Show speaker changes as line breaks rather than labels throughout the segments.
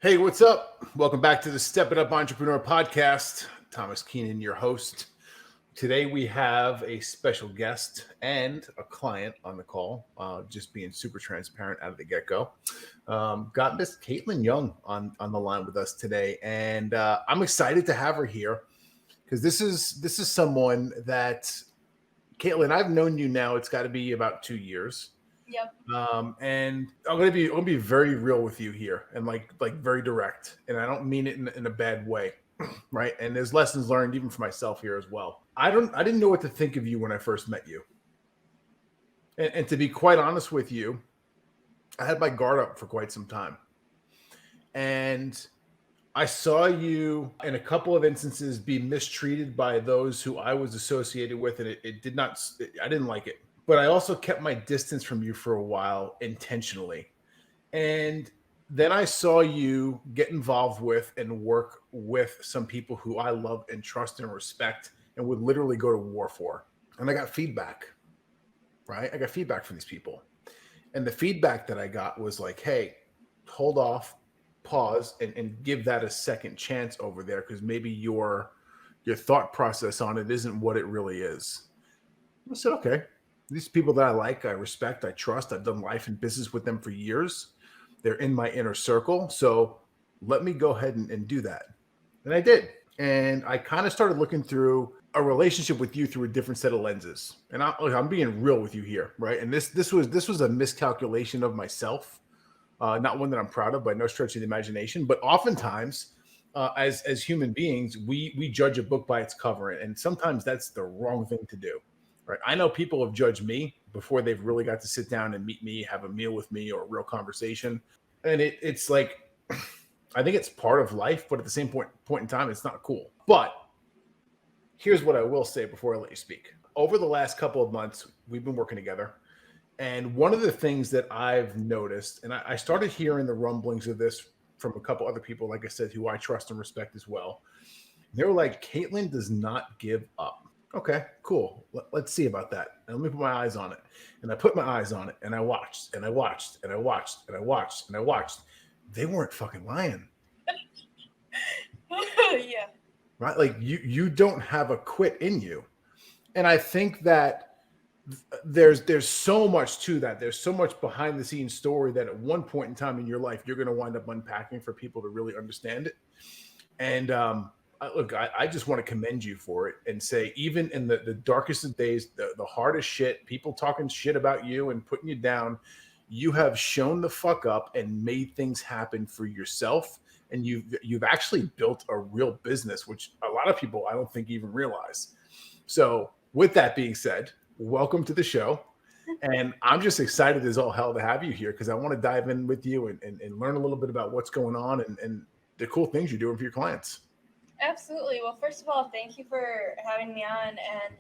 Hey, what's up? Welcome back to the Step It Up Entrepreneur Podcast. Thomas Keenan, your host. Today we have a special guest and a client on the call, just being super transparent out of the get-go. Got Miss Kaitlyn Young on the line with us today, and I'm excited to have her here because this is someone that, Kaitlyn, I've known you now. It's got to be about 2 years.
Yep.
And I'm gonna be very real with you here and like very direct. And I don't mean it in a bad way, right? And there's lessons learned even for myself here as well. I didn't know what to think of you when I first met you. And to be quite honest with you, I had my guard up for quite some time. And I saw you in a couple of instances be mistreated by those who I was associated with, and I didn't like it. But I also kept my distance from you for a while intentionally. And then I saw you get involved with and work with some people who I love and trust and respect and would literally go to war for. And I got feedback, right? I got feedback from these people. And the feedback that I got was like, hey, hold off, pause, and give that a second chance over there because maybe your thought process on it isn't what it really is. I said, okay. These people that I like, I respect, I trust. I've done life and business with them for years. They're in my inner circle. So let me go ahead and do that. And I did. And I kind of started looking through a relationship with you through a different set of lenses. And I'm being real with you here, right? And this was a miscalculation of myself, not one that I'm proud of by no stretch of the imagination. But oftentimes, as human beings, we judge a book by its cover, and sometimes that's the wrong thing to do. Right. I know people have judged me before they've really got to sit down and meet me, have a meal with me or a real conversation. And it's like, I think it's part of life, but at the same point in time, it's not cool. But here's what I will say before I let you speak. Over the last couple of months, we've been working together. And one of the things that I've noticed, and I started hearing the rumblings of this from a couple other people, like I said, who I trust and respect as well. They were like, Kaitlyn does not give up. Okay, cool. Let's see about that. And let me put my eyes on it. And I put my eyes on it and I watched and I watched and I watched and I watched and I watched. They weren't fucking lying.
Yeah.
Right? Like you don't have a quit in you. And I think that there's so much to that. There's so much behind the scenes story that at one point in time in your life, you're going to wind up unpacking for people to really understand it. And look, I just want to commend you for it and say, even in the darkest of days, the hardest shit, people talking shit about you and putting you down, you have shown the fuck up and made things happen for yourself. And you've actually built a real business, which a lot of people I don't think even realize. So with that being said, welcome to the show. And I'm just excited as all hell to have you here because I want to dive in with you and learn a little bit about what's going on and the cool things you're doing for your clients.
Absolutely. Well, first of all, thank you for having me on. And,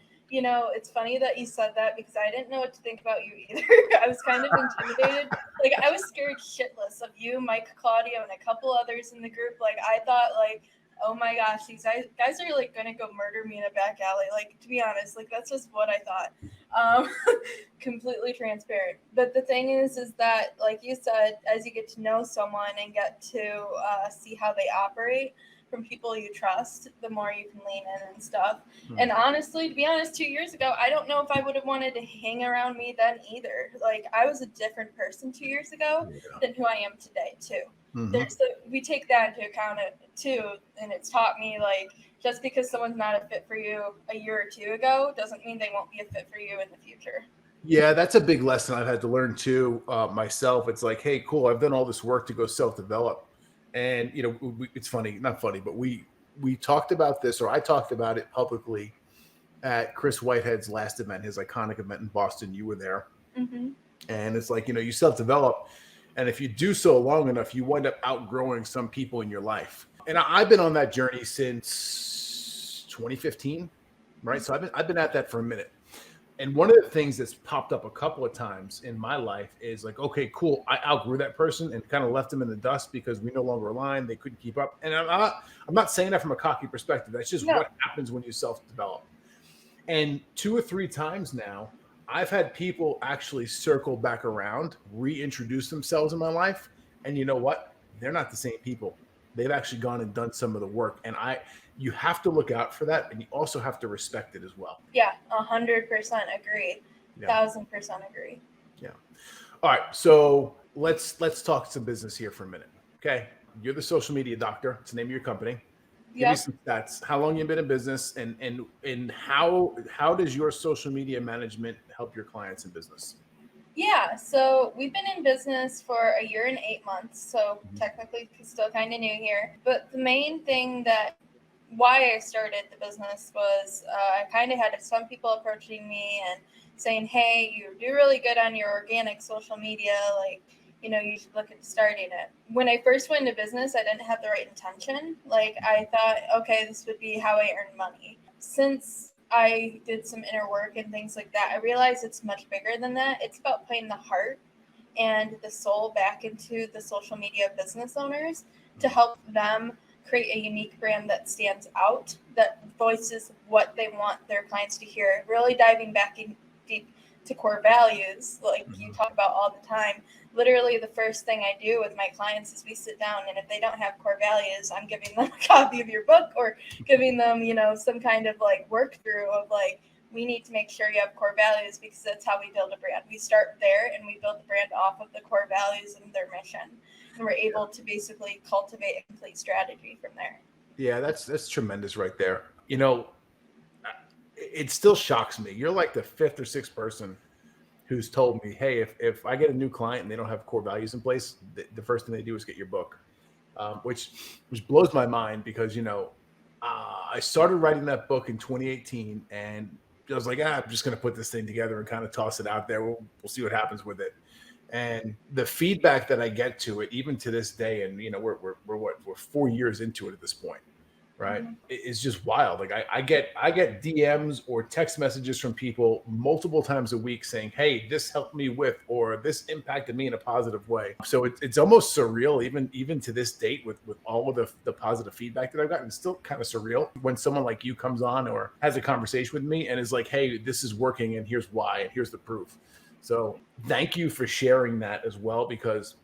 it's funny that you said that because I didn't know what to think about you either. I was kind of intimidated. Like, I was scared shitless of you, Mike, Claudio, and a couple others in the group. Like, I thought, like, oh my gosh, these guys are, like, going to go murder me in a back alley. Like, to be honest, like, that's just what I thought. Completely transparent. But the thing is that, like you said, as you get to know someone and get to see how they operate, from people you trust, the more you can lean in and stuff. And honestly, to be honest, 2 years ago, I don't know if I would have wanted to hang around me then either. Like, I was a different person 2 years ago than who I am today, too. We take that into account, too, and it's taught me, like, just because someone's not a fit for you a year or two ago doesn't mean they won't be a fit for you in the future.
Yeah, that's a big lesson I've had to learn, too, myself. It's like, hey, cool, I've done all this work to go self-develop. And, it's funny, not funny, but we talked about this, or I talked about it publicly at Chris Whitehead's last event, his iconic event in Boston. You were there.
Mm-hmm.
And it's like, you self-develop. And if you do so long enough, you wind up outgrowing some people in your life. And I've been on that journey since 2015, right? So I've been at that for a minute. And one of the things that's popped up a couple of times in my life is like, okay, cool. I outgrew that person and kind of left them in the dust because we no longer aligned. They couldn't keep up. And I'm not saying that from a cocky perspective. That's just what happens when you self-develop. And 2 or 3 times now, I've had people actually circle back around, reintroduce themselves in my life. And you know what? they're not the same people. They've actually gone and done some of the work. And you have to look out for that. And you also have to respect it as well.
Yeah, 100% agree.
Yeah.
1000% agree.
Yeah. All right. So let's talk some business here for a minute. Okay. You're the social media doctor. It's the name of your company. Give me some stats. How long you've been in business, and how does your social media management help your clients in business?
Yeah, so we've been in business for a year and 8 months, so technically still kind of new here. But the main thing that why I started the business was I kind of had some people approaching me and saying, "Hey, you do really good on your organic social media, like, you should look at starting it." When I first went into business, I didn't have the right intention. Like, I thought, okay, this would be how I earn money. Since I did some inner work and things like that, I realized it's much bigger than that. It's about putting the heart and the soul back into the social media business owners to help them create a unique brand that stands out, that voices what they want their clients to hear, really diving back in deep to core values like you talk about all the time. Literally the first thing I do with my clients is we sit down, and if they don't have core values, I'm giving them a copy of your book or giving them, some kind of like work through of like, we need to make sure you have core values, because that's how we build a brand. We start there and we build the brand off of the core values and their mission. And we're able to basically cultivate a complete strategy from there.
Yeah, that's tremendous right there. It still shocks me. You're like the fifth or sixth person who's told me, hey, if I get a new client and they don't have core values in place, the first thing they do is get your book, which blows my mind, because, I started writing that book in 2018, and I was like, I'm just going to put this thing together and kind of toss it out there. We'll see what happens with it. And the feedback that I get to it, even to this day, and we're 4 years into it at this point, right? It's just wild. Like I get DMs or text messages from people multiple times a week saying, "Hey, this helped me with," or "This impacted me in a positive way." So it's almost surreal, even to this date, with all of the positive feedback that I've gotten. It's still kind of surreal when someone like you comes on or has a conversation with me and is like, "Hey, this is working, and here's why, and here's the proof." So thank you for sharing that as well, because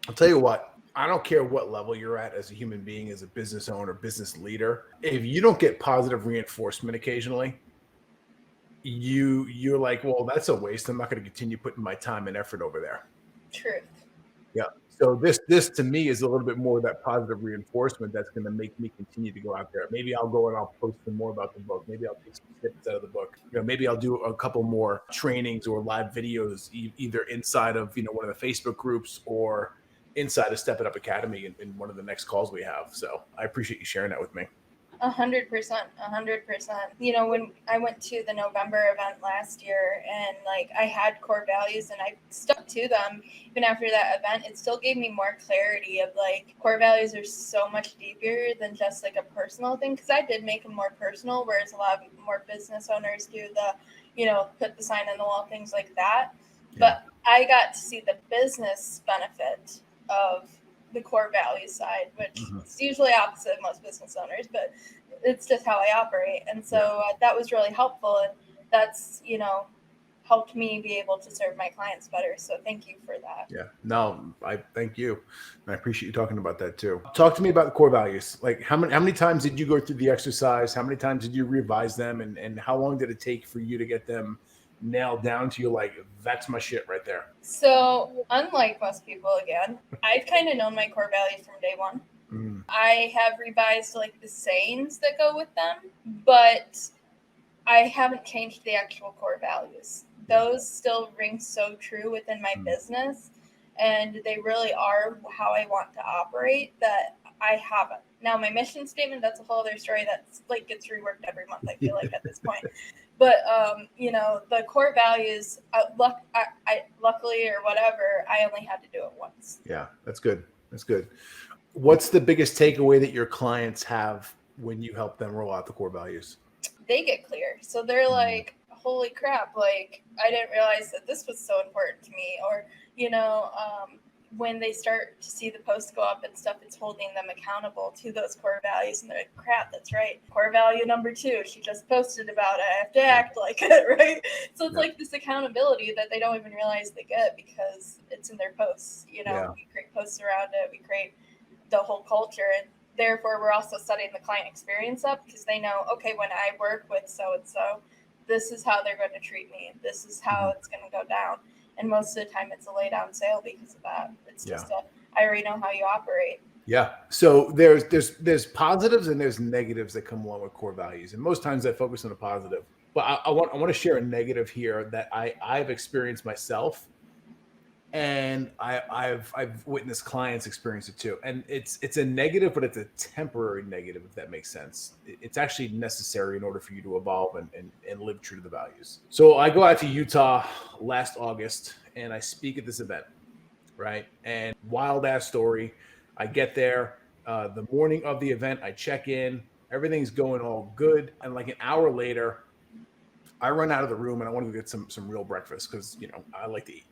I'll tell you what, I don't care what level you're at as a human being, as a business owner, business leader. If you don't get positive reinforcement occasionally, you're like, well, that's a waste. I'm not going to continue putting my time and effort over there.
Truth.
Yeah. So this to me is a little bit more of that positive reinforcement that's going to make me continue to go out there. Maybe I'll go and I'll post some more about the book. Maybe I'll take some snippets out of the book. Maybe I'll do a couple more trainings or live videos, either inside of one of the Facebook groups or inside of Step It Up Academy in one of the next calls we have. So I appreciate you sharing that with me.
100%, 100%. When I went to the November event last year, and like I had core values and I stuck to them even after that event, it still gave me more clarity of like core values are so much deeper than just like a personal thing, because I did make them more personal, whereas a lot of more business owners do the, put the sign on the wall, things like that. Yeah. But I got to see the business benefit of the core value side, which is usually opposite of most business owners, but it's just how I operate. And so that was really helpful. And that's, helped me be able to serve my clients better. So thank you for that.
Yeah, no, I thank you. And I appreciate you talking about that too. Talk to me about the core values. Like how many times did you go through the exercise? How many times did you revise them? And how long did it take for you to get them nailed down to you, like, that's my shit right there?
So unlike most people, again, I've kind of known my core values from day one. I have revised like the sayings that go with them, but I haven't changed the actual core values. Those still ring so true within my business, and they really are how I want to operate, that I haven't. Now, my mission statement, that's a whole other story that's like gets reworked every month, I feel like, at this point. But, the core values, luckily or whatever, I only had to do it once.
Yeah, that's good. That's good. What's the biggest takeaway that your clients have when you help them roll out the core values?
They get clear. So they're like, holy crap, like, I didn't realize that this was so important to me. Or, when they start to see the posts go up and stuff, it's holding them accountable to those core values. And they're like, crap, that's right. Core value number 2, she just posted about it. I have to act like it, right? So it's like this accountability that they don't even realize they get because it's in their posts. You know, we create posts around it. We create the whole culture. And therefore, we're also setting the client experience up because they know, okay, when I work with so-and-so, this is how they're going to treat me. This is how it's going to go down. And most of the time it's a lay down sale because of that. It's just I already know how you operate.
Yeah. So there's positives and there's negatives that come along with core values. And most times I focus on the positive. But I want to share a negative here that I've experienced myself. And I've witnessed clients experience it too. And it's a negative, but it's a temporary negative, if that makes sense. It's actually necessary in order for you to evolve and live true to the values. So I go out to Utah last August and I speak at this event, right? And wild ass story. I get there the morning of the event, I check in, everything's going all good. And like an hour later, I run out of the room and I want to go get some real breakfast because, you know, I like to eat.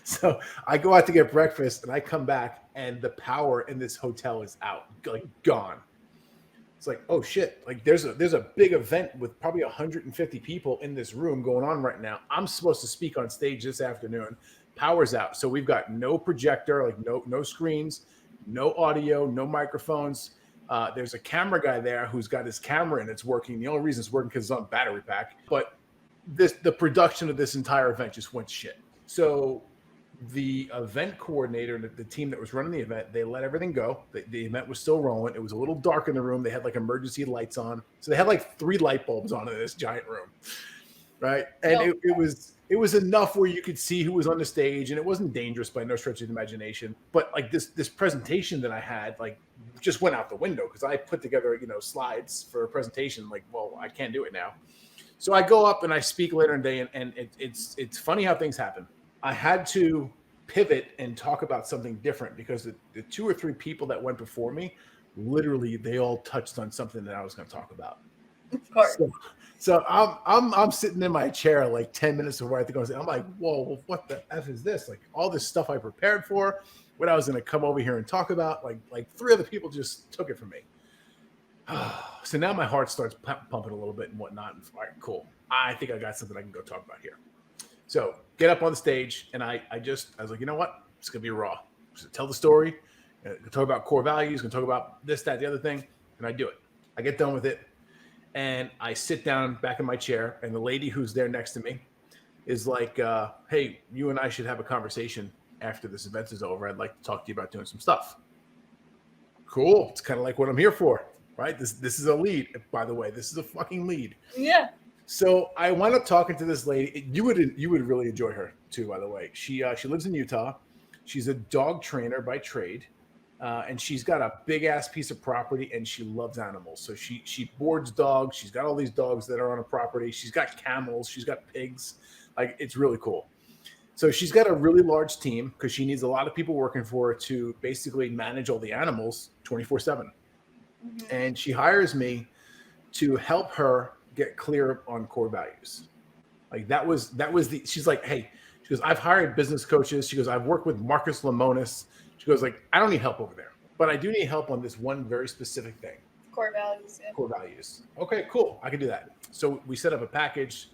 So I go out to get breakfast and I come back and the power in this hotel is out, like gone. It's like, oh shit, like there's a big event with probably 150 people in this room going on right now. I'm supposed to speak on stage this afternoon. Power's out. So we've got no projector, like no screens, no audio, no microphones. There's a camera guy there who's got his camera and it's working. The only reason it's working because it's on battery pack. But the production of this entire event just went shit. So the event coordinator, the team that was running the event, they let everything go. The event was still rolling. It was a little dark in the room. They had like emergency lights on. So they had like 3 light bulbs on in this giant room. Right. And it was enough where you could see who was on the stage and it wasn't dangerous by no stretch of the imagination. But like this presentation that I had, like just went out the window because I put together, you know, slides for a presentation. Like, well, I can't do it now. So I go up and I speak later in the day and it's funny how things happen. I had to pivot and talk about something different because the 2 or 3 people that went before me, literally, they all touched on something that I was going to talk about.
Of course.
So I'm sitting in my chair like 10 minutes before I have to go. I'm like, whoa, what the F is this? Like all this stuff I prepared for, what I was going to come over here and talk about, like 3 other people just took it from me. So now my heart starts pumping a little bit and whatnot. And, all right, cool. I think I got something I can go talk about here. So get up on the stage, and I was like, you know what? It's gonna be raw. Just tell the story. Talk about core values. Gonna talk about this, that, the other thing, and I do it. I get done with it, and I sit down back in my chair, and the lady who's there next to me is like, "Hey, you and I should have a conversation after this event is over. I'd like to talk to you about doing some stuff." Cool. It's kind of like what I'm here for, right? This is a lead. By the way, this is a fucking lead.
Yeah.
So I wound up talking to this lady. You would really enjoy her too, by the way. She lives in Utah. She's a dog trainer by trade, and she's got a big ass piece of property, and she loves animals. So she boards dogs. She's got all these dogs that are on her property. She's got camels. She's got pigs. Like it's really cool. So she's got a really large team because she needs a lot of people working for her to basically manage all the animals 24/7. And she hires me to help her get clear on core values. Like that was she's like, hey, she goes, I've hired business coaches. She goes, I've worked with Marcus Lemonis. She goes, like, I don't need help over there, but I do need help on this one very specific thing.
Core values. Yeah.
Core values. Okay, cool. I can do that. So we set up a package.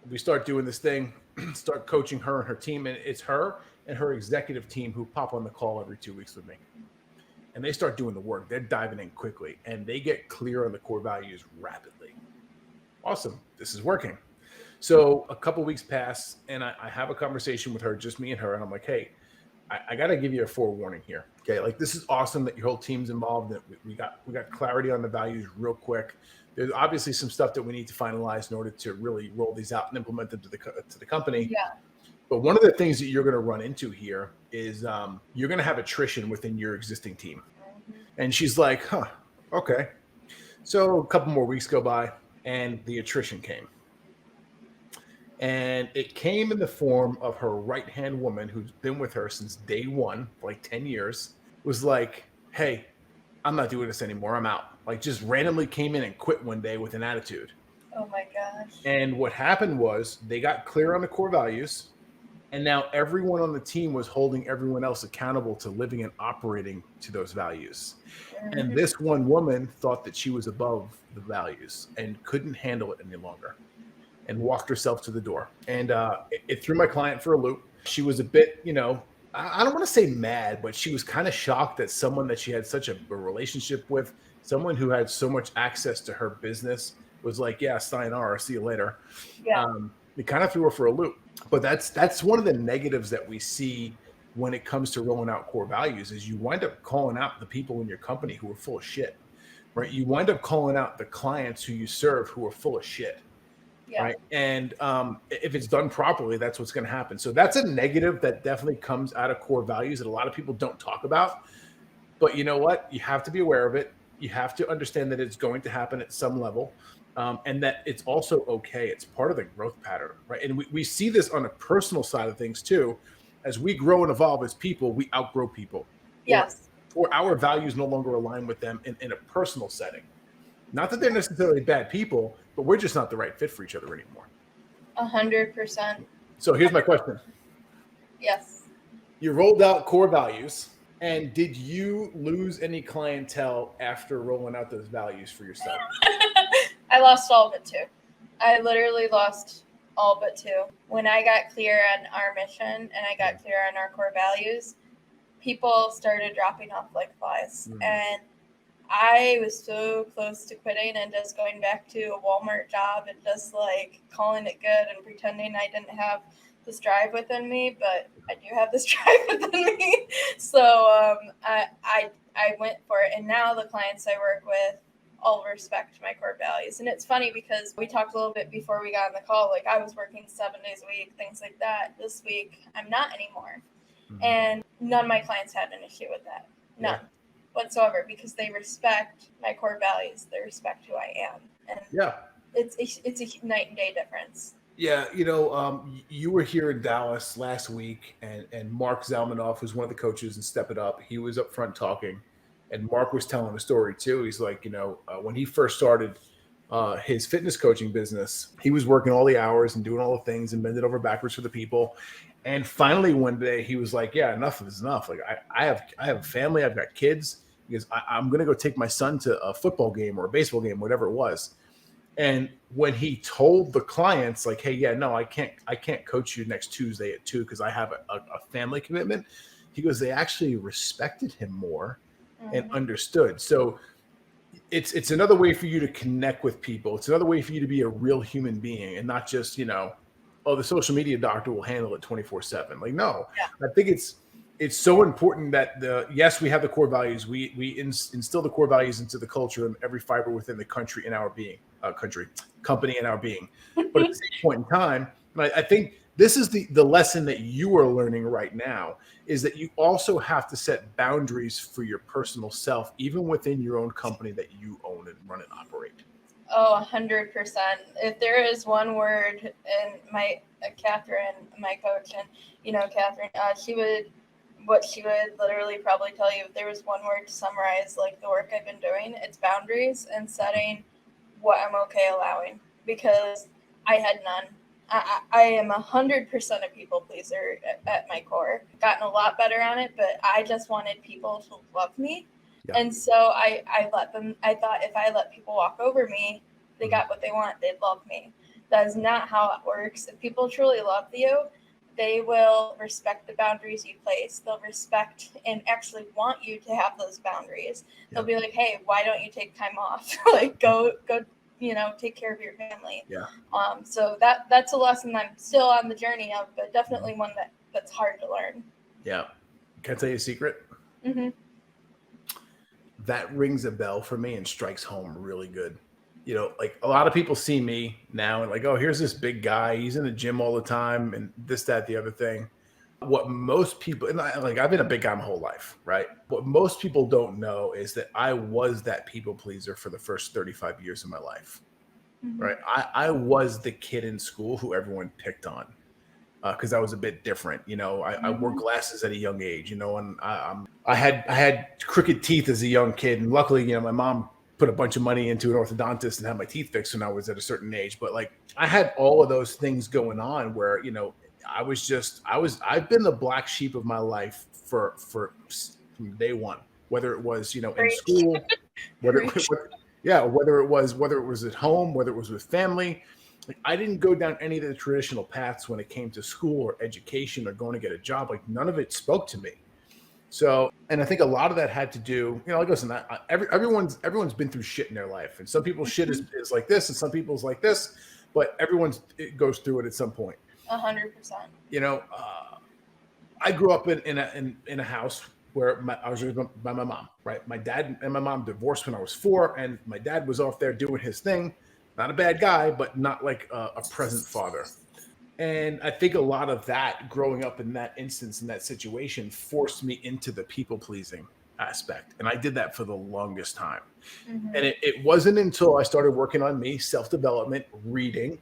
We start doing this thing, start coaching her and her team. And it's her and her executive team who pop on the call every 2 weeks with me. And they start doing the work. They're diving in quickly and they get clear on the core values rapidly. Awesome. This is working. So a couple weeks pass and I have a conversation with her, just me and her. And I'm like, hey, I got to give you a forewarning here. Okay. Like this is awesome that your whole team's involved. That we got clarity on the values real quick. There's obviously some stuff that we need to finalize in order to really roll these out and implement them to the company.
Yeah.
But one of the things that you're going to run into here is you're going to have attrition within your existing team. And she's like, huh, okay. So a couple more weeks go by. And the attrition came. And it came in the form of her right-hand woman who's been with her since day one, for like 10 years, was like, hey, I'm not doing this anymore. I'm out. Like just randomly came in and quit one day with an attitude.
Oh my gosh.
And what happened was they got clear on the core values And now everyone on the team was holding everyone else accountable to living and operating to those values. And this one woman thought that she was above the values and couldn't handle it any longer and walked herself to the door. And it threw my client for a loop. She was a bit, I don't want to say mad, but she was kind of shocked that someone that she had such a relationship with, someone who had so much access to her business, was like, yeah, sayonara, see you later.
Yeah.
It kind of threw her for a loop. But that's one of the negatives that we see when it comes to rolling out core values is you wind up calling out the people in your company who are full of shit, right? You wind up calling out the clients who you serve who are full of shit. Yeah. Right. And if it's done properly, that's what's going to happen. So that's a negative that definitely comes out of core values that a lot of people don't talk about. But you know what? You have to be aware of it. You have to understand that it's going to happen at some level, and that it's also okay. It's part of the growth pattern, right? And we see this on a personal side of things too. As we grow and evolve as people, we outgrow people.
Yes.
Or our values no longer align with them in a personal setting. Not that they're necessarily bad people, but we're just not the right fit for each other anymore.
100%.
So here's my question.
Yes.
You rolled out core values, and did you lose any clientele after rolling out those values for yourself?
I lost all but 2. I literally lost all but 2. When I got clear on our mission and I got clear on our core values, people started dropping off like flies. And I was so close to quitting and just going back to a Walmart job and just like calling it good and pretending I didn't have this drive within me, but I do have this drive within me. So I went for it. And now the clients I work with all respect my core values. And it's funny because we talked a little bit before we got on the call, like I was working 7 days a week, things like that. This week, I'm not anymore. And none of my clients had an issue with that. None. Yeah. Whatsoever, because they respect my core values. They respect who I am. And it's a night and day difference.
Yeah, you were here in Dallas last week, and Mark Zalmanoff, who's one of the coaches in Step It Up, he was up front talking, and Mark was telling a story too. He's like, when he first started his fitness coaching business, he was working all the hours and doing all the things and bending over backwards for the people. And finally, one day, he was like, "Yeah, enough is enough. Like, I have a family. I've got kids. Because I'm going to go take my son to a football game or a baseball game, whatever it was." And when he told the clients, like, "Hey, yeah, no, I can't coach you next Tuesday at 2 because I have a family commitment," he goes, they actually respected him more and understood. So it's another way for you to connect with people. It's another way for you to be a real human being and not just, the social media doctor will handle it 24/7. Like, no, I think it's so important that yes, we have the core values. We instill the core values into the culture and every fiber within the country in our being, company in our being. But at the same point in time, I think this is the lesson that you are learning right now is that you also have to set boundaries for your personal self, even within your own company that you own and run and operate.
Oh, 100%. If there is one word, and my Catherine, my coach, and Catherine, what she would literally probably tell you, if there was one word to summarize like the work I've been doing, it's boundaries and setting what I'm okay allowing, because I had none. I am 100% a people pleaser at my core. Gotten a lot better on it, but I just wanted people to love me. Yeah. And so I let them, I thought if I let people walk over me, they got what they want, they'd love me. That is not how it works. If people truly love you, they will respect the boundaries you place. They'll respect and actually want you to have those boundaries. They'll be like, "Hey, why don't you take time off? Like go, take care of your family." Yeah. So that's a lesson I'm still on the journey of, but definitely one that's hard to learn.
Yeah. Can I tell you a secret? Mm-hmm. That rings a bell for me and strikes home really good. Like a lot of people see me now and like, "Oh, here's this big guy. He's in the gym all the time and this, that, the other thing." What most people, and I've been a big guy my whole life, right? What most people don't know is that I was that people pleaser for the first 35 years of my life, right? I was the kid in school who everyone picked on because I was a bit different. I wore glasses at a young age, and I had crooked teeth as a young kid, and luckily, my mom put a bunch of money into an orthodontist and had my teeth fixed when I was at a certain age. But like I had all of those things going on where, I've been the black sheep of my life from day one, whether it was, in
Preach.
school, whether
Preach.
yeah, whether it was at home, whether it was with family. Like, I didn't go down any of the traditional paths when it came to school or education or going to get a job. Like, none of it spoke to me. So, and I think a lot of that had to do, like, listen, everyone's been through shit in their life, and some people's shit is like this, and some people's like this, but it goes through it at some point.
100%.
I grew up in a house where I was raised by my mom, right? My dad and my mom divorced when I was 4, and my dad was off there doing his thing. Not a bad guy, but not like a present father. And I think a lot of that growing up in that instance, in that situation, forced me into the people pleasing aspect. And I did that for the longest time.
Mm-hmm.
And it wasn't until I started working on me, self-development, reading,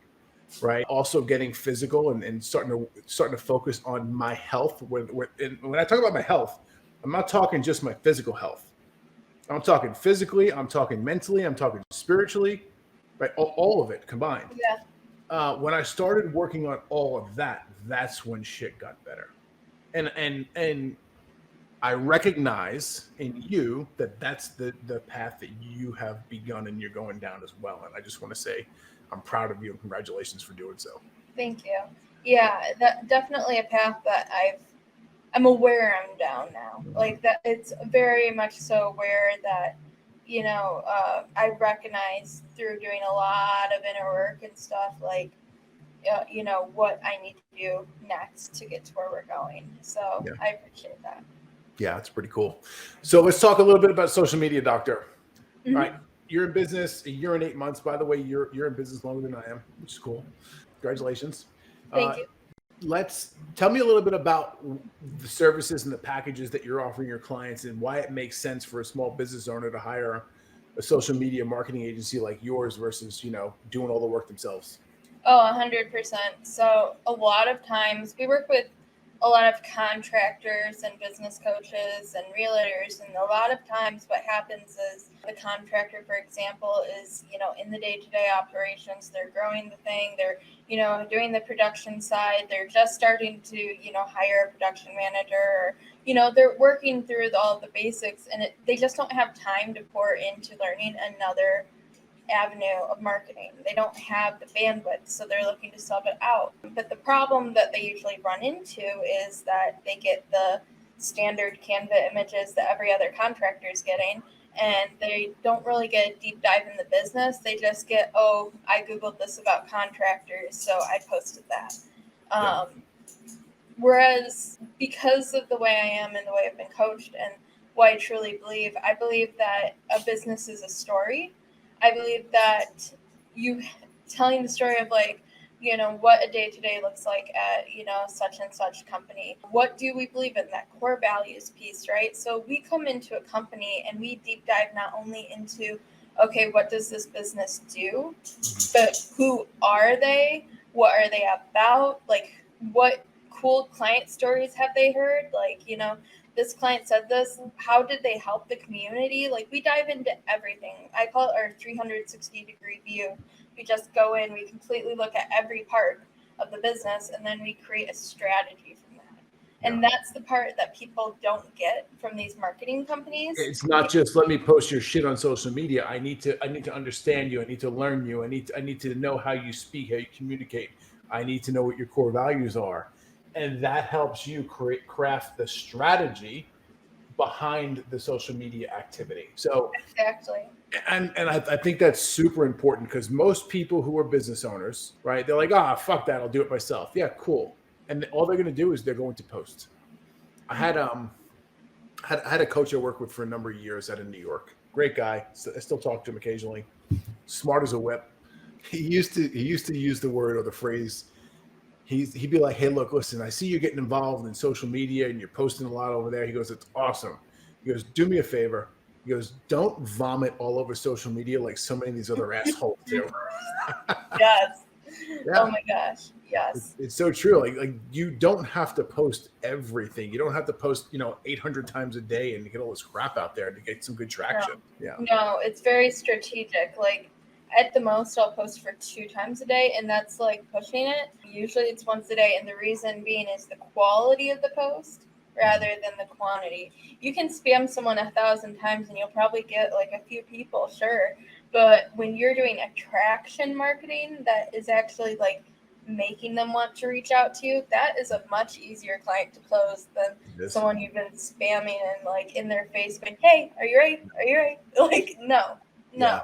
right? Also getting physical and starting to focus on my health. And when I talk about my health, I'm not talking just my physical health. I'm talking physically, I'm talking mentally, I'm talking spiritually, right? All of it combined.
Yeah.
When I started working on all of that, that's when shit got better. And I recognize in you that that's the path that you have begun and you're going down as well. And I just want to say I'm proud of you and congratulations for doing so.
Thank you. Yeah, that definitely a path that I'm aware I'm down now. Like that, it's very much so aware that, I recognize through doing a lot of inner work and stuff, like, what I need to do next to get to where we're going. So yeah. I appreciate that.
Yeah, it's pretty cool. So let's talk a little bit about social media, Doctor.
Mm-hmm.
All right. You're in business 1 year and 8 months. By the way, you're in business longer than I am, which is cool. Congratulations.
Thank you.
Tell me a little bit about the services and the packages that you're offering your clients and why it makes sense for a small business owner to hire a social media marketing agency like yours versus, doing all the work themselves.
Oh, 100%. So a lot of times we work with a lot of contractors and business coaches and realtors. And a lot of times what happens is the contractor, for example, is, in the day-to-day operations, they're growing the thing, they're, doing the production side, they're just starting to, hire a production manager, or, they're working through all the basics, and they just don't have time to pour into learning another avenue of marketing. They don't have the bandwidth, so they're looking to sub it out. But the problem that they usually run into is that they get the standard Canva images that every other contractor is getting, and they don't really get a deep dive in the business. They just get, I Googled this about contractors, so I posted that.
Yeah.
Whereas because of the way I am and the way I've been coached and what I truly believe, I believe that a business is a story. I believe that you telling the story of what a day-to-day looks like at, such and such company. What do we believe in? That core values piece, right? So we come into a company and we deep dive not only into, okay, what does this business do, but who are they? What are they about? Like, what cool client stories have they heard? Like, this client said this, how did they help the community? Like, we dive into everything. I call it our 360-degree view. We just go in, we completely look at every part of the business, and then we create a strategy from that. And that's the part that people don't get from these marketing companies.
It's not just let me post your shit on social media. I need to understand you. I need to learn you. I need to know how you speak, how you communicate. I need to know what your core values are. And that helps you craft the strategy behind the social media activity. So
exactly.
And I think that's super important because most people who are business owners, right? They're like, fuck that, I'll do it myself. Yeah, cool. And all they're going to do is they're going to post. I had a coach I worked with for a number of years out of New York. Great guy. I still talk to him occasionally. Smart as a whip. He used to use the word or the phrase. He'd be like, hey, look, listen, I see you getting involved in social media and you're posting a lot over there. He goes, it's awesome. He goes, do me a favor. He goes, don't vomit all over social media like so many of these other assholes do.
Yes.
Yeah.
Oh my gosh. Yes.
It's so true. Like you don't have to post everything. You don't have to post, 800 times a day and get all this crap out there to get some good traction.
No, it's very strategic. Like, at the most I'll post for 2 times a day, and that's like pushing it. Usually it's once a day, and the reason being is the quality of the post rather than the quantity. You can spam someone 1,000 times and you'll probably get like a few people, sure, but when you're doing attraction marketing that is actually like making them want to reach out to you, that is a much easier client to close than
Yes.
someone you've been spamming and like in their face going, hey, are you right, are you right? Like no.
Yeah.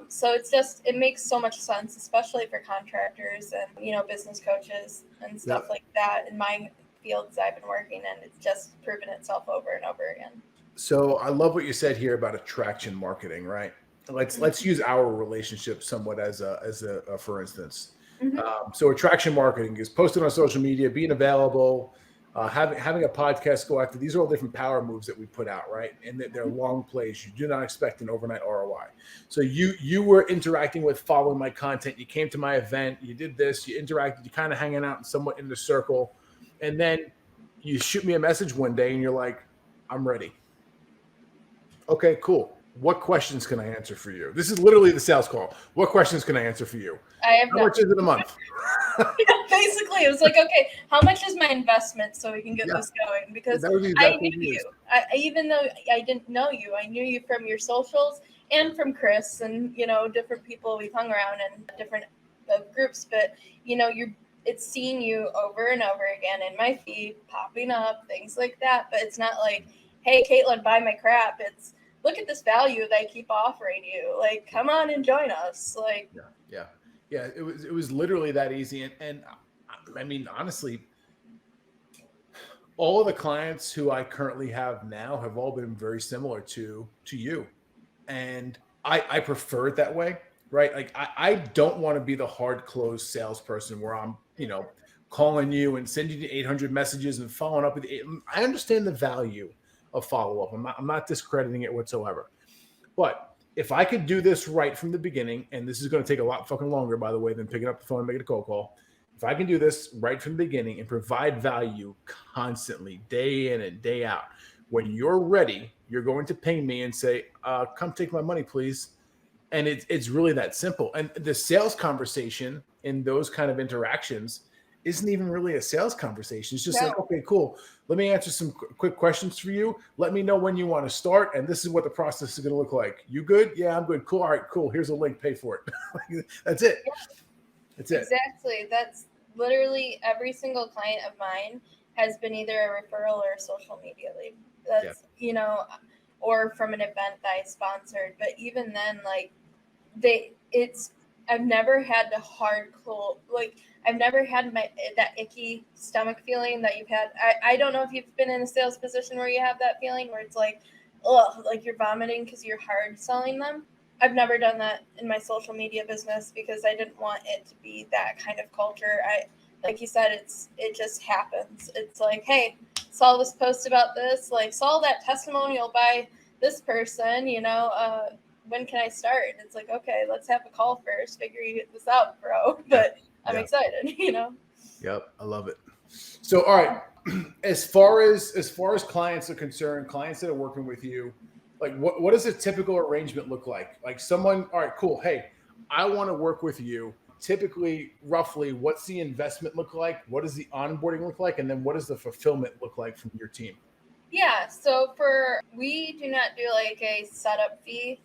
So it's just, it makes so much sense, especially for contractors and, you know, business coaches and stuff like that in my fields I've been working in. It's just proven itself over and over again.
So I love what you said here about attraction marketing, right? Let's use our relationship somewhat as a for instance. So attraction marketing is posting on social media, being available, having a podcast go after. These are all different power moves that we put out, right? And they're long plays. You do not expect an overnight ROI. So you were interacting with, following my content. You came to my event. You did this. You interacted. You kind of hanging out somewhat in the circle, and then you shoot me a message one day, and you're like, "I'm ready." Okay, cool. What questions can I answer for you? This is literally the sales call. What questions can I answer for you?
I have
How much is it a month?
Basically, it was like, okay, how much is my investment so we can get this going? Because I knew you. Even though I didn't know you, I knew you from your socials and from Chris and, you know, different people we've hung around in different groups. But, you know, it's seeing you over and over again in my feed, popping up, things like that. But it's not like, hey, Kaitlyn, buy my crap. It's, look at this value that I keep offering you. Like, come on and join us. Like,
yeah. It was literally that easy. And I mean, honestly, all of the clients who I currently have now have all been very similar to you, and I prefer it that way, right? Like I don't want to be the hard closed salesperson where I'm, you know, calling you and sending you 800 messages and following up with. I understand the value of follow up. I'm not discrediting it whatsoever. But if I could do this right from the beginning, and this is going to take a lot fucking longer, by the way, than picking up the phone and making a cold call. If I can do this right from the beginning and provide value constantly, day in and day out, when you're ready, you're going to ping me and say, come take my money, please. And it's really that simple. And the sales conversation in those kind of interactions isn't even really a sales conversation. It's just like, okay, cool. Let me answer some quick questions for you. Let me know when you want to start. And this is what the process is going to look like. You good? Yeah, I'm good. Cool. All right, cool. Here's a link. Pay for it. That's it. That's it.
Exactly. That's literally every single client of mine has been either a referral or a social media lead. That's, you know, or from an event that I sponsored. But even then, like, I've never had the hard cold, like, I've never had that icky stomach feeling that you've had. I don't know if you've been in a sales position where you have that feeling where it's like, ugh, like you're vomiting because you're hard selling them. I've never done that in my social media business because I didn't want it to be that kind of culture. Like you said, it just happens. It's like, hey, saw this post about this, like saw that testimonial by this person, you know, when can I start? And it's like, okay, let's have a call first, figure this out, bro. But I'm excited, you know?
Yep. I love it. So, all right. As far as clients are concerned, clients that are working with you, like what does a typical arrangement look like? Like someone, all right, cool. Hey, I want to work with you. Typically, roughly, what's the investment look like? What does the onboarding look like? And then what does the fulfillment look like from your team?
Yeah, so we do not do like a setup fee.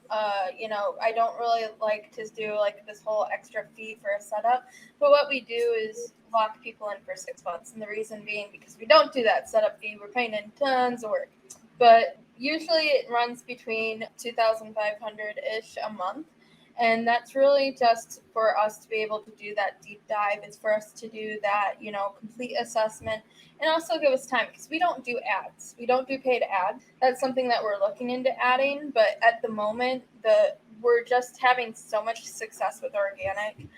You know, I don't really like to do like this whole extra fee for a setup. But what we do is lock people in for 6 months. And the reason being because we don't do that setup fee, we're paying in tons of work. But usually it runs between 2,500-ish a month. And that's really just for us to be able to do that deep dive. It's for us to do that, you know, complete assessment and also give us time because we don't do ads. We don't do paid ads. That's something that we're looking into adding. But at the moment, we're just having so much success with organic.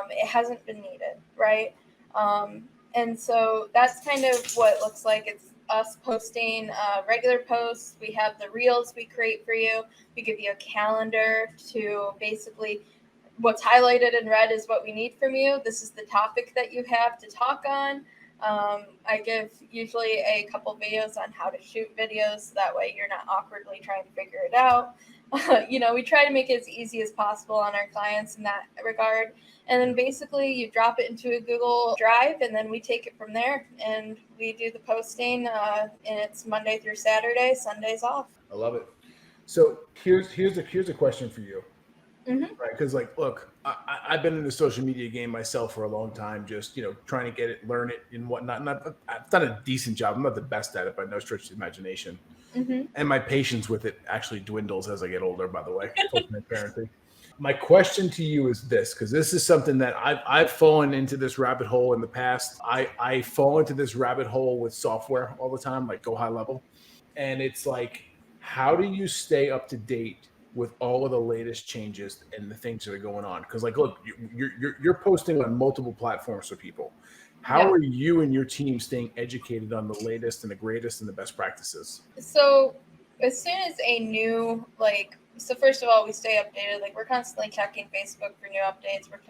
It hasn't been needed, right? And so that's kind of what it looks like. It's us posting regular posts. We have the reels we create for you. We give you a calendar to basically what's highlighted in red is what we need from you. This is the topic that you have to talk on. I give usually a couple videos on how to shoot videos. So that way you're not awkwardly trying to figure it out. We try to make it as easy as possible on our clients in that regard. And then basically you drop it into a Google Drive, and then we take it from there, and we do the posting, and it's Monday through Saturday, Sundays off.
I love it. So here's a question for you.
Mm-hmm.
Right, because like, look, I've been in the social media game myself for a long time, just trying to get it, learn it, and whatnot. And I've done a decent job. I'm not the best at it, by no stretch of the imagination.
Mm-hmm.
And my patience with it actually dwindles as I get older. By the way, full transparency. My question to you is this, because this is something that I've fallen into this rabbit hole in the past. I fall into this rabbit hole with software all the time, like Go High Level, and it's like, how do you stay up to date with all of the latest changes and the things that are going on? Because like, look, you're posting on multiple platforms for people. How are you and your team staying educated on the latest and the greatest and the best practices?
So as soon as a new, so first of all, we stay updated. Like, we're constantly checking Facebook for new updates. We're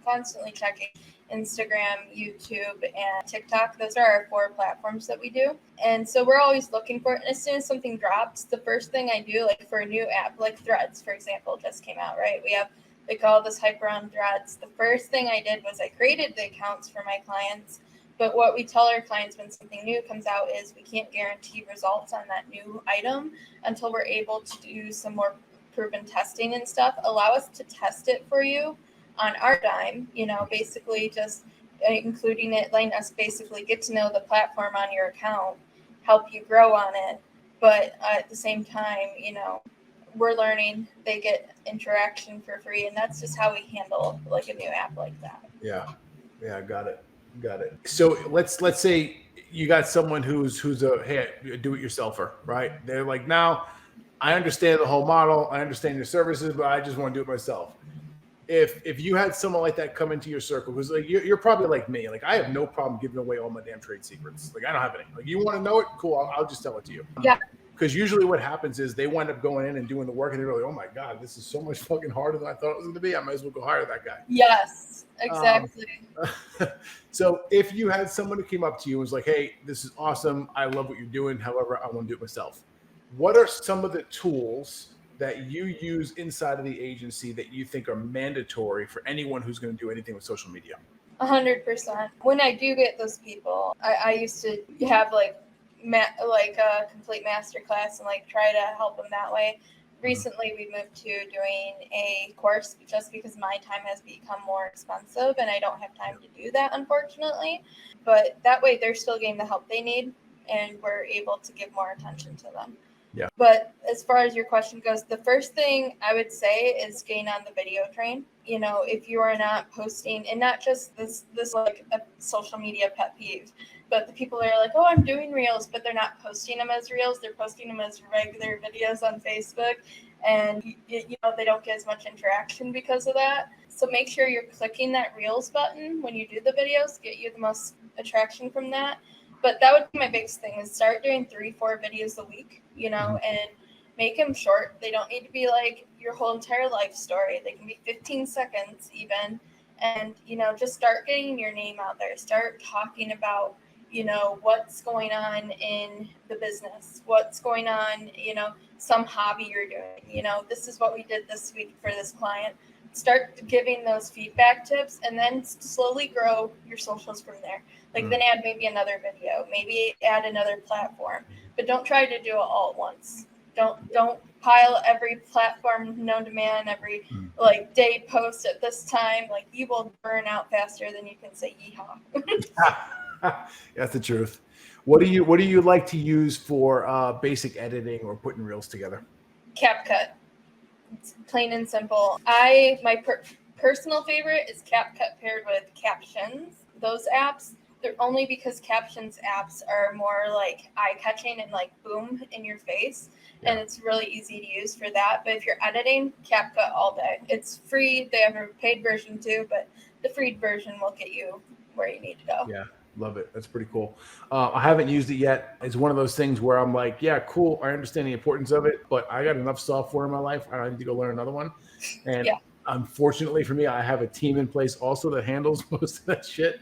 constantly checking Instagram, YouTube, and TikTok. Those are our 4 platforms that we do. And so we're always looking for it. And as soon as something drops, the first thing I do, like for a new app, like Threads, for example, just came out, right? We have like all this hype around Threads. The first thing I did was I created the accounts for my clients. But what we tell our clients when something new comes out is we can't guarantee results on that new item until we're able to do some more proven testing and stuff. Allow us to test it for you on our dime, basically just including it, letting us basically get to know the platform on your account, help you grow on it. But at the same time, we're learning, they get interaction for free. And that's just how we handle like a new app like that.
Yeah. Got it. So let's say you got someone who's a do-it-yourselfer, right? They're like, now I understand the whole model, I understand your services, but I just want to do it myself. If you had someone like that come into your circle, because like you're probably like me, like I have no problem giving away all my damn trade secrets. Like I don't have any. Like, you want to know it, cool, I'll just tell it to you.
Yeah.
Because usually what happens is they wind up going in and doing the work, and they're like, oh my God, this is so much fucking harder than I thought it was going to be. I might as well go hire that guy.
Yes, exactly.
So if you had someone who came up to you and was like, hey, this is awesome, I love what you're doing, however, I want to do it myself. What are some of the tools that you use inside of the agency that you think are mandatory for anyone who's going to do anything with social media?
100%. When I do get those people, I used to have like a complete master class and like try to help them that way. Recently, we moved to doing a course just because my time has become more expensive and I don't have time to do that, unfortunately. But that way, they're still getting the help they need, and we're able to give more attention to them.
Yeah.
But as far as your question goes, the first thing I would say is getting on the video train. If you are not posting, and not just this like a social media pet peeve, but the people are like, oh, I'm doing reels, but they're not posting them as reels. They're posting them as regular videos on Facebook. And, they don't get as much interaction because of that. So make sure you're clicking that reels button when you do the videos, get you the most attraction from that. But that would be my biggest thing, is start doing 3-4 videos a week, and make them short. They don't need to be like your whole entire life story. They can be 15 seconds even. And, just start getting your name out there. Start talking about, what's going on in the business, what's going on, some hobby you're doing, this is what we did this week for this client. Start giving those feedback tips, and then slowly grow your socials from there. Like then add maybe another video, maybe add another platform, but don't try to do it all at once. Don't pile every platform known to man, every day post at this time. Like, you will burn out faster than you can say yeehaw.
That's the truth. What do you like to use for basic editing or putting reels together?
CapCut. It's plain and simple. My personal favorite is CapCut paired with Captions. Those apps, they're only because Captions apps are more like eye-catching and like boom in your face. Yeah. And it's really easy to use for that. But if you're editing, CapCut all day. It's free. They have a paid version too, but the free version will get you where you need to go.
Yeah. Love it. That's pretty cool. I haven't used it yet. It's one of those things where I'm like, yeah, cool. I understand the importance of it, but I got enough software in my life. I don't need to go learn another one. And unfortunately for me, I have a team in place also that handles most of that shit.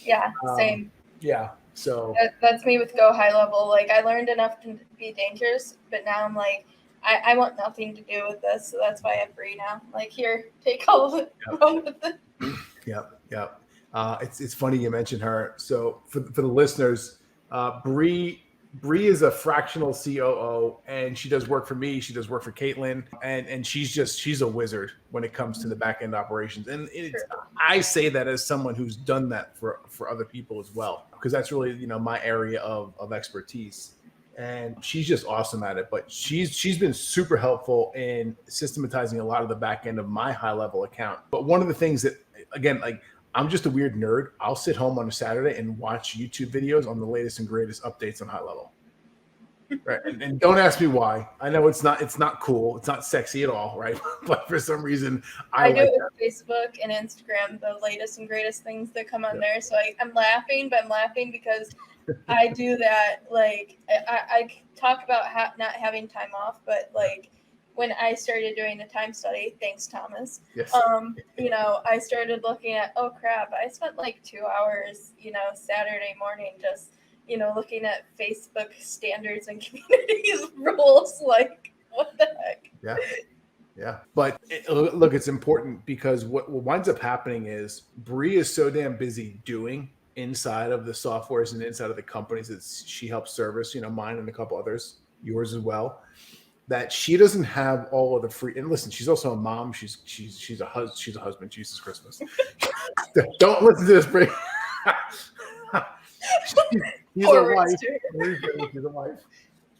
Yeah, same.
Yeah. So
that's me with Go High Level. Like, I learned enough to be dangerous, but now I'm like, I want nothing to do with this, so that's why I'm free now. Like, here, take all of it, run with it.
Yep. It's funny you mentioned her. So for the listeners, Bree is a fractional COO, and she does work for me. She does work for Kaitlyn, and she's a wizard when it comes to the back end operations. And I say that as someone who's done that for other people as well, because that's really my area of expertise. And she's just awesome at it. But she's been super helpful in systematizing a lot of the back end of my high level account. But one of the things that, again, like, I'm just a weird nerd. I'll sit home on a Saturday and watch YouTube videos on the latest and greatest updates on high level. Right. And don't ask me why. I know it's not cool. It's not sexy at all, right? But for some reason,
I do it with Facebook and Instagram, the latest and greatest things that come on there. So I'm laughing, but I'm laughing because I do that. Like, I talk about not having time off, but like, when I started doing the time study, thanks Thomas.
Yes.
I started looking at, oh crap, I spent like 2 hours, Saturday morning just, looking at Facebook standards and communities rules. Like, what the heck?
Yeah. But look, it's important because what winds up happening is Bree is so damn busy doing inside of the softwares and inside of the companies that she helps service, mine and a couple others, yours as well, that she doesn't have all of the free. And listen, she's also a mom. She's a husband. Jesus Christmas. Don't listen to this, Bree. She's a wife. She's a wife.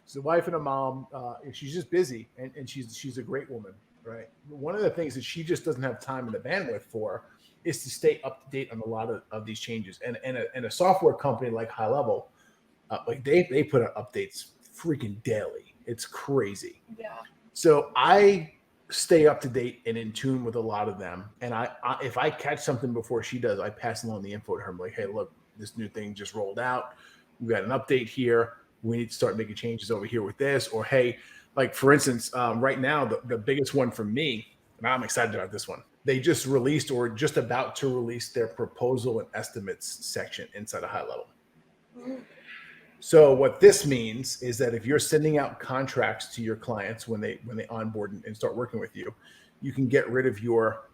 She's a wife and a mom. She's just busy, and she's a great woman, right? One of the things that she just doesn't have time and the bandwidth for is to stay up to date on a lot of these changes. And a software company like High Level, like they put out updates freaking daily. It's crazy.
Yeah.
So I stay up to date and in tune with a lot of them. And I if I catch something before she does, I pass along the info to her. I'm like, hey, look, this new thing just rolled out. We got an update here. We need to start making changes over here with this. Or, hey, like, for instance, right now, the biggest one for me, and I'm excited about this one, they just released or just about to release their proposal and estimates section inside of High Level. Mm. So what this means is that if you're sending out contracts to your clients when they onboard and start working with you, you can get rid of your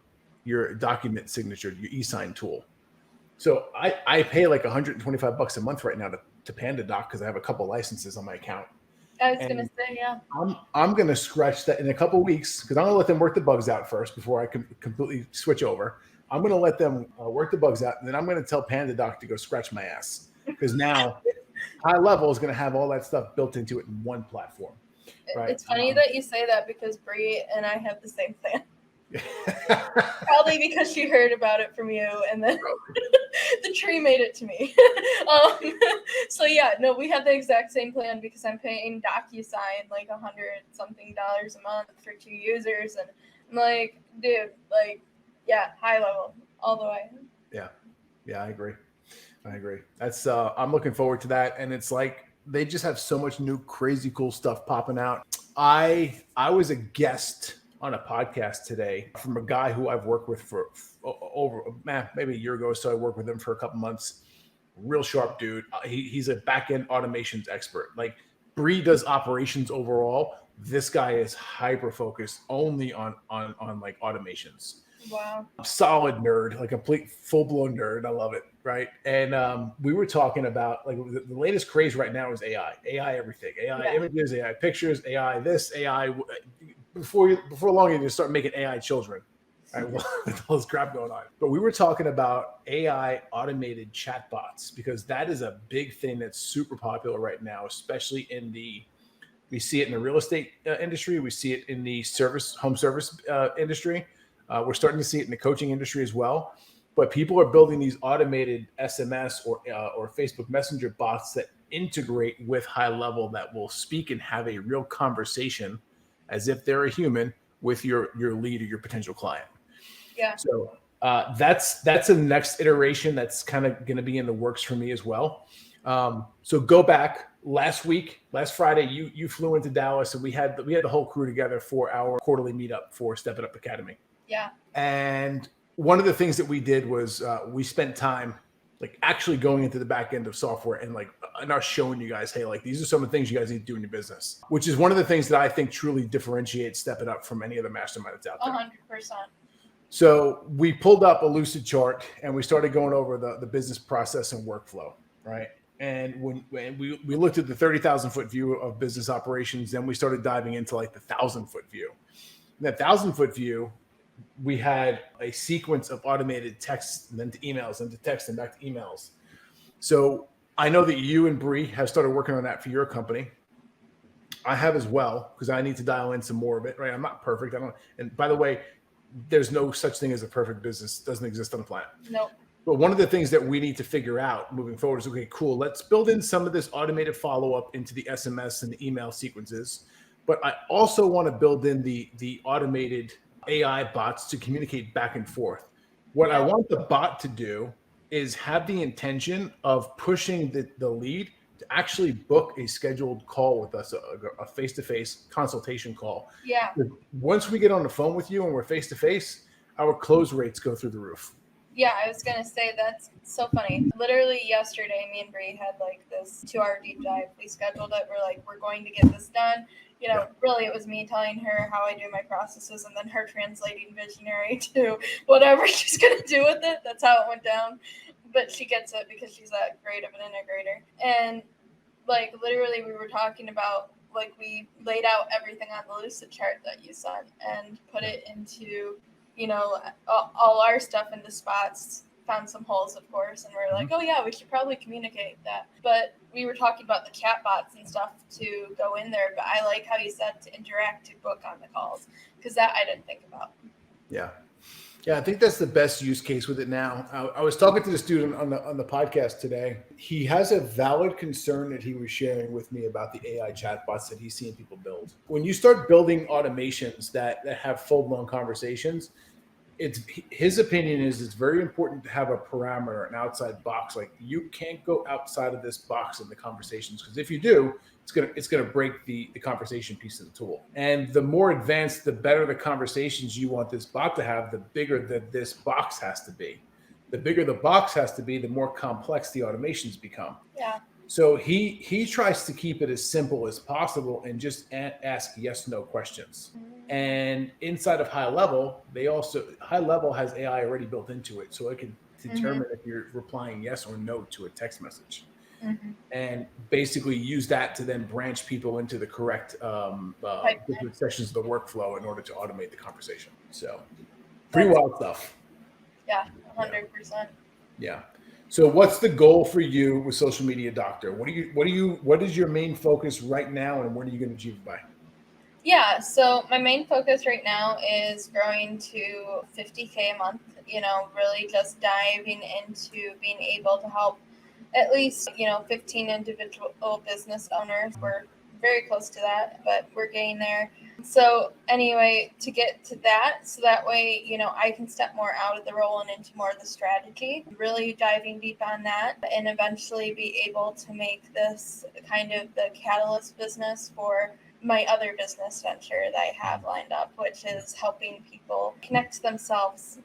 document signature, your e-sign tool. So I pay like $125 a month right now to PandaDoc because I have a couple licenses on my account.
I was going to say, yeah.
I'm going to scratch that in a couple of weeks because I'm going to let them work the bugs out first before I can completely switch over. I'm going to let them work the bugs out, and then I'm going to tell PandaDoc to go scratch my ass because now High Level is going to have all that stuff built into it in one platform. Right?
It's funny that you say that because Bree and I have the same plan. Probably because she heard about it from you, and then the tree made it to me. So yeah, no, we have the exact same plan because I'm paying DocuSign like $100-something a month for 2 users, and I'm like, dude, like, yeah, High Level all the way.
Yeah, I agree. That's I'm looking forward to that, and it's like they just have so much new crazy cool stuff popping out. I was a guest on a podcast today from a guy who I've worked with for over maybe a year ago. So I worked with him for a couple months. Real sharp dude. He's a back-end automations expert. Like, Bree does operations overall. This guy is hyper focused only on like automations.
Wow.
Solid nerd, like complete full-blown nerd. I love it. Right. And we were talking about like the latest craze right now is AI everything, AI images, AI pictures, AI this, AI. Before long, you start making AI children, right? With all this crap going on. But we were talking about AI automated chatbots because that is a big thing that's super popular right now, especially we see it in the real estate industry. We see it in the home service industry. We're starting to see it in the coaching industry as well. But people are building these automated SMS or Facebook Messenger bots that integrate with High Level that will speak and have a real conversation as if they're a human with your lead or your potential client.
Yeah.
So that's a next iteration that's kind of going to be in the works for me as well. So go back last Friday, you flew into Dallas, and we had the whole crew together for our quarterly meetup for Step It Up Academy.
Yeah.
And one of the things that we did was we spent time like actually going into the back end of software and like and us showing you guys, hey, like these are some of the things you guys need to do in your business, which is one of the things that I think truly differentiates Step It Up from any other mastermind that's out there.
100%.
So we pulled up a lucid chart and we started going over the business process and workflow, right? And when we looked at the 30,000 foot view of business operations, then we started diving into like the 1,000-foot view. In that 1,000-foot view, we had a sequence of automated texts and then to emails and to text and back to emails. So I know that you and Bree have started working on that for your company. I have as well, because I need to dial in some more of it, right? I'm not perfect. And by the way, there's no such thing as a perfect business. It doesn't exist on the planet.
Nope.
But one of the things that we need to figure out moving forward is, okay, cool, let's build in some of this automated follow-up into the SMS and the email sequences. But I also want to build in the automated AI bots to communicate back and forth. What I want the bot to do is have the intention of pushing the lead to actually book a scheduled call with us, a face-to-face consultation call.
Yeah.
Once we get on the phone with you and we're face-to-face, our close rates go through the roof.
Yeah, I was going to say that's so funny. Literally yesterday, me and Bree had like this 2-hour deep dive. We scheduled it. We're like, we're going to get this done. You know, really it was me telling her how I do my processes and then her translating visionary to whatever she's going to do with it. That's how it went down. But she gets it because she's that great of an integrator. And like literally we were talking about, like we laid out everything on the lucid chart that you sent and put it into, you know, all our stuff into spots, found some holes, of course, and we're like, oh yeah, we should probably communicate that. But we were talking about the chat bots and stuff to go in there, but I like how you said to interact, to book on the calls, because that I didn't think about.
Yeah. Yeah, I think that's the best use case with it now. I was talking to the student on the podcast today. He has a valid concern that he was sharing with me about the AI chatbots that he's seeing people build. When you start building automations that have full-blown conversations, his opinion is it's very important to have a parameter, an outside box. Like you can't go outside of this box in the conversations, because if you do, it's gonna break the conversation piece of the tool. And the more advanced, the better the conversations you want this bot to have, the bigger this box has to be. The bigger the box has to be, the more complex the automations become.
Yeah.
So he tries to keep it as simple as possible and just ask yes/no questions. And inside of high level, high level has AI already built into it, so it can determine if you're replying yes or no to a text message. And basically use that to then branch people into the correct different sections of the workflow in order to automate the conversation. So pretty wild stuff.
Yeah, 100%.
Yeah. So what's the goal for you with Social Media Doctor? What is your main focus right now, and when are you going to achieve it by?
Yeah, so my main focus right now is growing to 50K a month, you know, really just diving into being able to help at least, 15 individual business owners. We're very close to that, but we're getting there. So anyway, to get to that, so that way, I can step more out of the role and into more of the strategy, really diving deep on that, and eventually be able to make this kind of the catalyst business for my other business venture that I have lined up, which is helping people connect to themselves,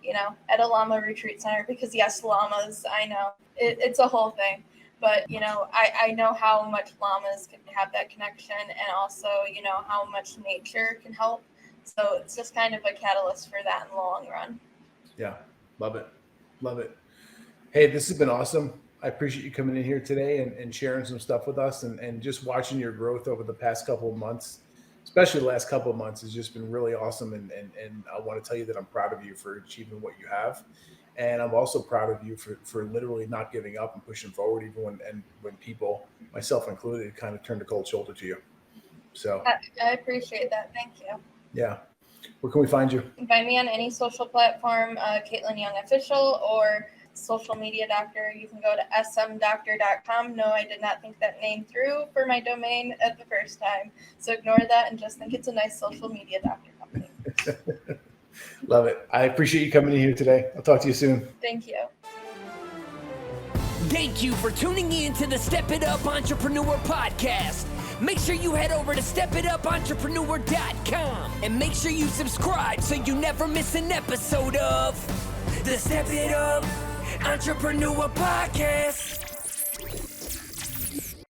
at a llama retreat center, because yes, llamas, I know it's a whole thing, but I know how much llamas can have that connection, and also, how much nature can help. So it's just kind of a catalyst for that in the long run.
Yeah. Love it. Love it. Hey, this has been awesome. I appreciate you coming in here today and sharing some stuff with us, and just watching your growth over the past couple of months, especially the last couple of months, has just been really awesome. And I want to tell you that I'm proud of you for achieving what you have. And I'm also proud of you for literally not giving up and pushing forward, even when people, myself included, kind of turned a cold shoulder to you. So
I appreciate that. Thank you.
Yeah. Where can we find you?
You can find me on any social platform, Kaitlyn Young Official, or Social Media Doctor. You can go to smdoctor.com. No, I did not think that name through for my domain at the first time. So ignore that and just think it's a nice social media doctor company.
Love it. I appreciate you coming in here today. I'll talk to you soon.
Thank you.
Thank you for tuning in to the Step It Up Entrepreneur Podcast. Make sure you head over to stepitupentrepreneur.com and make sure you subscribe so you never miss an episode of the Step It Up Entrepreneur Podcast.